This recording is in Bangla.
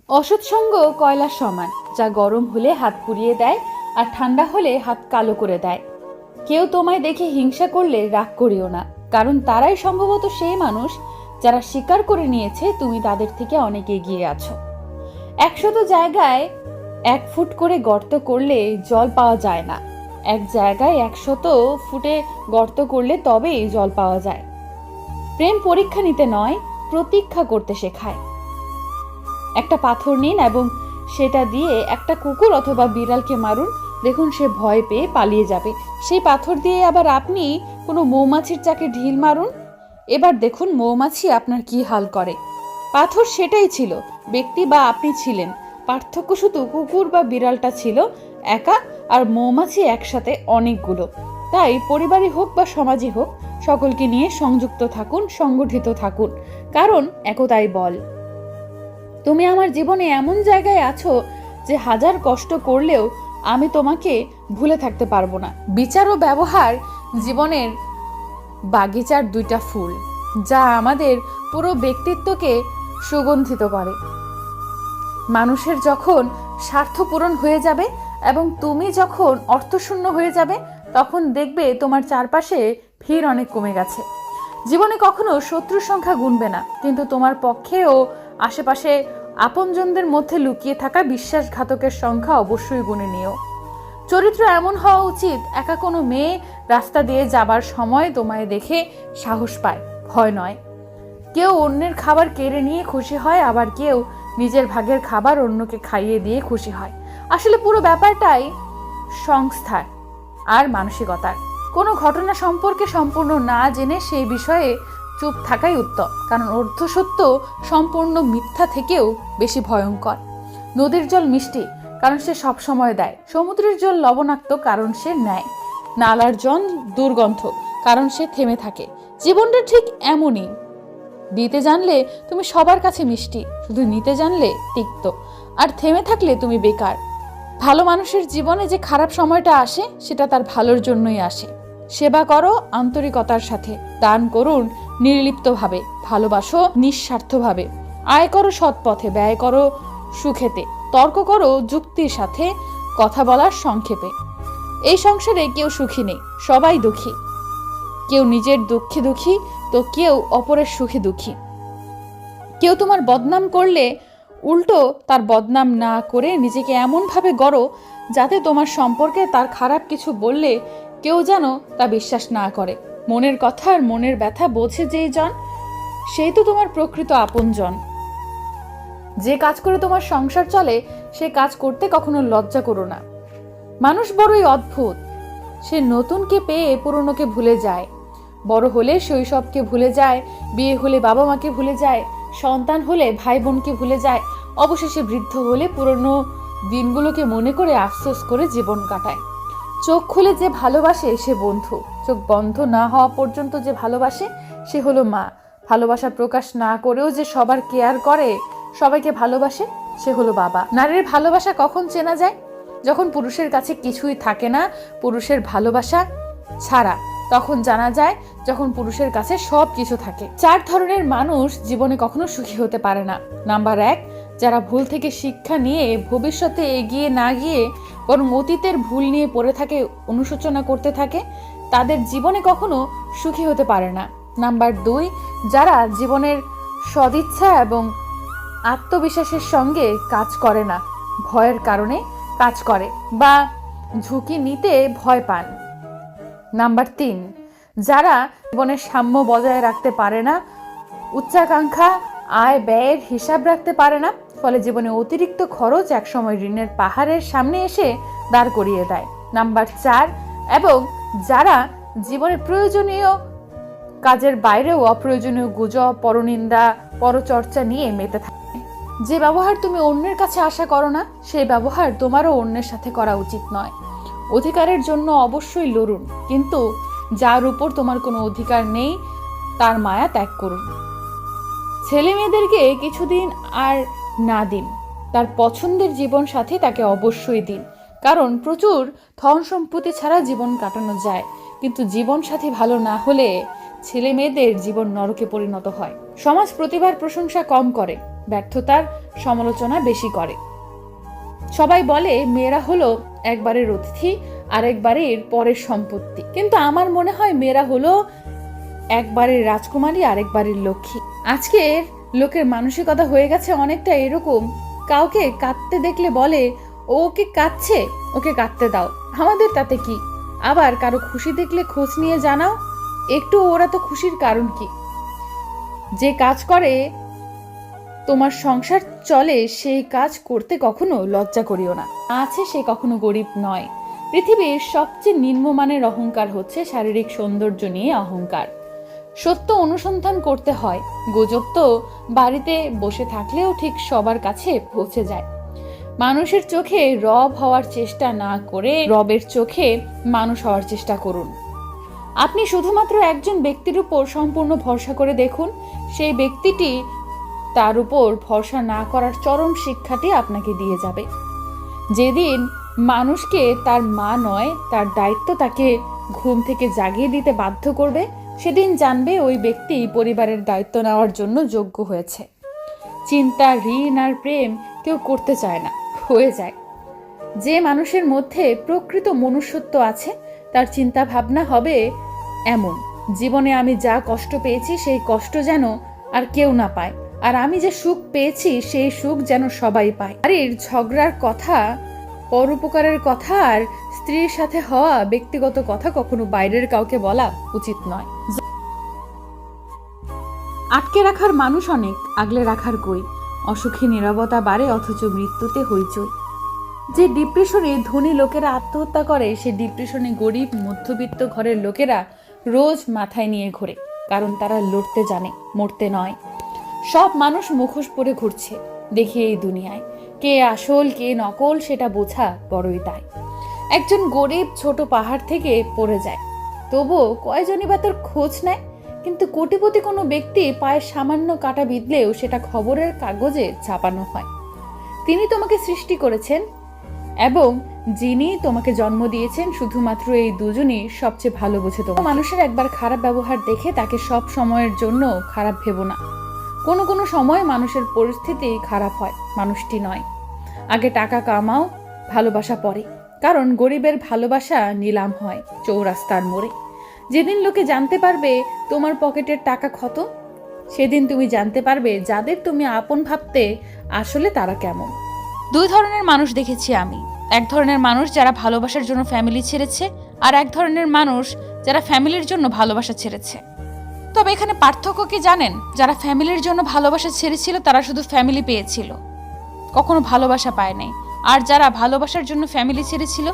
অসৎ সঙ্গ কয়লার সমান, যা গরম হলে হাত পুড়িয়ে দেয় আর ঠান্ডা হলে হাত কালো করে দেয়। কেউ তোমায় দেখে হিংসা করলে রাগ করিও না, কারণ তারাই সম্ভবত সেই মানুষ যারা স্বীকার করে নিয়েছে তুমি তাদের থেকে অনেক এগিয়ে আছো। 100 জায়গায় 1 ফুট করে গর্ত করলে জল পাওয়া যায় না, এক জায়গায় 100 ফুটে গর্ত করলে তবেই জল পাওয়া যায়। প্রেম পরীক্ষা নিতে নয়, প্রতীক্ষা করতে শেখায়। একটা পাথর নিন এবং সেটা দিয়ে একটা কুকুর অথবা বিড়ালকে মারুন, দেখুন সে ভয় পেয়ে পালিয়ে যাবে। সেই পাথর দিয়ে আবার আপনি কোনো মৌমাছির চাকে ঢিল মারুন, এবার দেখুন মৌমাছি আপনার কি হাল করে। পাথর সেটাই ছিল, ব্যক্তি বা আপনি ছিলেন। পার্থক্য শুধু কুকুর বা বিড়ালটা ছিল একা আর মৌমাছি একসাথে অনেকগুলো। তাই পরিবারই হোক বা সমাজই হোক, সকলকে নিয়ে সংযুক্ত থাকুন, সংগঠিত থাকুন, কারণ একতাই বল। তুমি আমার জীবনে এমন জায়গায় আছো যে হাজার কষ্ট করলেও আমি তোমাকে ভুলে থাকতে পারবো না। বিচার ও ব্যবহার জীবনের বাগিচার 2টা ফুল, যা আমাদের পুরো ব্যক্তিত্বকে সুগন্ধিত করে। মানুষের যখন স্বার্থ পূরণ হয়ে যাবে এবং তুমি যখন অর্থশূন্য হয়ে যাবে, তখন দেখবে তোমার চারপাশে ভিড় অনেক কমে গেছে। জীবনে কখনো শত্রুর সংখ্যা গুনবে না, কিন্তু তোমার পক্ষে ও আশেপাশে আপনজনদের মধ্যে লুকিয়ে থাকা বিশ্বাসঘাতকের সংখ্যা অবশ্যই গুনে নিও। চরিত্র এমন হওয়া উচিত, একা কোনো মেয়ে রাস্তা দিয়ে যাবার সময় তোমায় দেখে সাহস পায়, ভয় নয়। কেউ অন্যের খাবার কেড়ে নিয়ে খুশি হয়, আবার কেউ নিজের ভাগের খাবার অন্যকে খাইয়ে দিয়ে খুশি হয়। আসলে পুরো ব্যাপারটাই সংস্থার আর মানসিকতার। কোনো ঘটনা সম্পর্কে সম্পূর্ণ না জেনে সেই বিষয়ে চুপ থাকাই উত্তম, কারণ অর্ধসত্য সম্পূর্ণ মিথ্যা থেকেও বেশি ভয়ঙ্কর। নদীর জল মিষ্টি, কারণ সে সব সময় দেয়। সমুদ্রের জল লবণাক্ত, কারণ সে নেয়। নালার জল দুর্গন্ধ, কারণ সে থেমে থাকে। জীবনটা ঠিক এমনই, দিতে জানলে তুমি সবার কাছে মিষ্টি, শুধু নিতে জানলে তিক্ত, আর থেমে থাকলে তুমি বেকার। ভালো মানুষের জীবনে যে খারাপ সময়টা আসে, সেটা তার ভালোর জন্যই আসে। সেবা করো আন্তরিকতার সাথে, দান করুন নির্লিপ্তভাবে, ভালোবাসো নিঃস্বার্থভাবে, আয় করো সৎ পথে, ব্যয় করো সুখেতে, তর্ক করো যুক্তির সাথে, কথা বলার সংক্ষেপে। এই সংসারে কেউ সুখী নেই, সবাই দুঃখী। কেউ নিজের দুঃখে দুঃখী, তো কেউ অপরের সুখে দুঃখী। কেউ তোমার বদনাম করলে উল্টো তার বদনাম না করে নিজেকে এমনভাবে গড়ো যাতে তোমার সম্পর্কে তার খারাপ কিছু বললে কেউ যেন তা বিশ্বাস না করে। মনের কথা আর মনের ব্যথা বোঝে যেই জন, সেই তো তোমার প্রকৃত আপনজন। যে কাজ করে তোমার সংসার চলে, সে কাজ করতে কখনো লজ্জা করো না। মানুষ বড়ই অদ্ভুত, সে নতুনকে পেয়ে পুরনোকে ভুলে যায়। বড় হলে শৈশবকে ভুলে যায়, বিয়ে হলে বাবা মাকে ভুলে যায়, সন্তান হলে ভাই বোনকে ভুলে যায়, অবশেষে বৃদ্ধ হলে পুরনো দিনগুলোকে মনে করে আফসোস করে জীবন কাটায়। চোখ খুলে যে ভালোবাসে সে বন্ধু, চোখ বন্ধ না হওয়া পর্যন্ত যে ভালোবাসে সে হলো মা। ভালোবাসা প্রকাশ না করেও যে সবার কেয়ার করে, সবাইকে ভালোবাসে, সে হলো বাবা। নারীর ভালোবাসা কখন চেনা যায়? যখন পুরুষের কাছে কিছুই থাকে না পুরুষের ভালোবাসা ছাড়া, তখন জানা যায় যখন পুরুষের কাছে সব কিছু থাকে। 4 ধরনের মানুষ জীবনে কখনো সুখী হতে পারে না। নাম্বার 1, যারা ভুল থেকে শিক্ষা নিয়ে ভবিষ্যতে এগিয়ে না গিয়ে বরং অতীতের ভুল নিয়ে পড়ে থাকে, অনুশোচনা করতে থাকে, তাদের জীবনে কখনো সুখী হতে পারে না। নাম্বার 2, যারা জীবনের সদিচ্ছা এবং আত্মবিশ্বাসের সঙ্গে কাজ করে না, ভয়ের কারণে কাজ করে বা ঝুঁকি নিতে ভয় পান। নাম্বার 3, যারা জীবনের সাম্য বজায় রাখতে পারে না, উচ্চাকাঙ্ক্ষা আয় ব্যয়ের হিসাব রাখতে পারে না, ফলে জীবনে অতিরিক্ত খরচ একসময় ঋণের পাহাড়ের সামনে এসে দাঁড় করিয়ে দেয়। নাম্বার 4, এবং যারা জীবনে প্রয়োজনীয় কাজের বাইরেও অপ্রয়োজনীয় গুজব, পরনিন্দা, পরচর্চা নিয়ে মেতে থাকে। যে ব্যবহার তুমি অন্যের কাছে আশা করো না, সেই ব্যবহার তোমারও অন্যের সাথে করা উচিত নয়। অধিকারের জন্য অবশ্যই লড়ুন, কিন্তু যার উপর তোমার কোনো অধিকার নেই তার মায়া ত্যাগ করুন। ছেলে মেয়েদেরকে কিছুদিন আর না দিন, তার পছন্দের জীবন সাথী তাকে অবশ্যই দিন, কারণ প্রচুর ধন সম্পত্তি ছাড়া জীবন কাটানো যায়, কিন্তু জীবন সাথী ভালো না হলে ছেলে মেয়েদের জীবন নরকে পরিণত হয়। সমাজ প্রতিভার প্রশংসা কম করে, ব্যর্থতার সমালোচনা বেশি করে। সবাই বলে মেয়েরা হলো একবারের অতিথি আর একবারের পরের সম্পত্তি, কিন্তু আমার মনে হয় মেয়েরা হলো একবারের রাজকুমারী আর একবারের লক্ষ্মী। আজকের লোকের মানসিকতা হয়ে গেছে অনেকটা এরকম, কাউকে কাঁদতে দেখলে বলে ওকে কাঁদছে, ওকে কাঁদতে দাও, আমাদের তাতে কি। আবার কারো খুশি দেখলে খোঁজ নিয়ে জানাও একটু, ওরা তো খুশির কারণ কি। যে কাজ করে তোমার সংসার চলে সেই কাজ করতে কখনো লজ্জা করিও না। আছে সে কখনো গরিব নয়। পৃথিবীর সবচেয়ে নিম্নমানের অহংকার হচ্ছে শারীরিক সৌন্দর্য নিয়ে অহংকার। সত্য অনুসন্ধান করতে হয়। গুজব তো বাড়িতে বসে থাকলেও ঠিক সবার কাছে পৌঁছে যায়। মানুষের চোখে রব হওয়ার চেষ্টা না করে রবের চোখে মানুষ হওয়ার চেষ্টা করুন। আপনি শুধুমাত্র একজন ব্যক্তির উপর সম্পূর্ণ ভরসা করে দেখুন, সেই ব্যক্তিটি তার উপর ভরসা না করার চরম শিক্ষাটি আপনাকে দিয়ে যাবে। যেদিন মানুষকে তার মা নয় তার দায়িত্ব তাকে ঘুম থেকে জাগিয়ে দিতে বাধ্য করবে, সেদিন জানবে ওই ব্যক্তি পরিবারের দায়িত্ব নেওয়ার জন্য যোগ্য হয়েছে। চিন্তা, ঋণ আর প্রেম কেউ করতে চায় না, হয়ে যায়। যে মানুষের মধ্যে প্রকৃত মনুষ্যত্ব আছে তার চিন্তা ভাবনা হবে এমন, জীবনে আমি যা কষ্ট পেয়েছি সেই কষ্ট যেন আর কেউ না পায়, আর আমি যে সুখ পেয়েছি সেই সুখ যেন সবাই পায়। আর এর ঝগড়ার কথা, পরোপকারের কথা আর স্ত্রীর সাথে হওয়া ব্যক্তিগত কথা কখনো বাইরের কাউকে বলা উচিত নয়। আটকে রাখার মানুষ অনেক, আগলে রাখার কই। অসুখী নীরবতা বাড়ে অথচ মৃত্যুতে হইচই। যে ডিপ্রেশনে ধনী লোকেরা আত্মহত্যা করে, সে ডিপ্রেশনে গরিব মধ্যবিত্ত ঘরের লোকেরা রোজ মাথায় নিয়ে ঘোরে, কারণ তারা লড়তে জানে, মরতে নয়। সব মানুষ মুখোশ পরে ঘুরছে দেখি এই দুনিয়ায়, কে আসল কে নকল সেটা বোঝা বড়ই দায়। একজন গরিব ছোট পাহাড় থেকে পড়ে যায়, তবুও কয়জনই বা তোর খোঁজ নেয়। কিন্তু কোটিপতি কোনো ব্যক্তি পায়ের সামান্য কাটা বিঁধলেও সেটা খবরের কাগজে ছাপানো হয়। তিনি তোমাকে সৃষ্টি করেছেন এবং যিনি তোমাকে জন্ম দিয়েছেন, শুধুমাত্র এই দুজনই সবচেয়ে ভালো বোঝে তোমাকে। মানুষের একবার খারাপ ব্যবহার দেখে তাকে সব সময়ের জন্য খারাপ ভেবো না। কোনো কোনো সময় মানুষের পরিস্থিতি খারাপ হয়, মানুষটি নয়। আগে টাকা কামাও, ভালোবাসা পরে, কারণ গরিবের ভালোবাসা নিলাম হয় চৌরাস্তার মোড়ে। যেদিন লোকে জানতে পারবে তোমার পকেটের টাকা ক্ষত, সেদিন তুমি জানতে পারবে যাদের তুমি আপন ভাবতে আসলে তারা কেমন। দুই ধরনের মানুষ দেখেছি আমি। এক ধরনের মানুষ যারা ভালোবাসার জন্য ফ্যামিলি ছেড়েছে, আর এক ধরনের মানুষ যারা ফ্যামিলির জন্য ভালোবাসা ছেড়েছে। তবে এখানে পার্থক্য কি জানেন? যারা ফ্যামিলির জন্য ভালোবাসা ছেড়েছিল তারা শুধু ফ্যামিলি পেয়েছিল, কখনো ভালোবাসা পায় নাই। আর যারা ভালোবাসার জন্য ফ্যামিলি ছেড়েছিল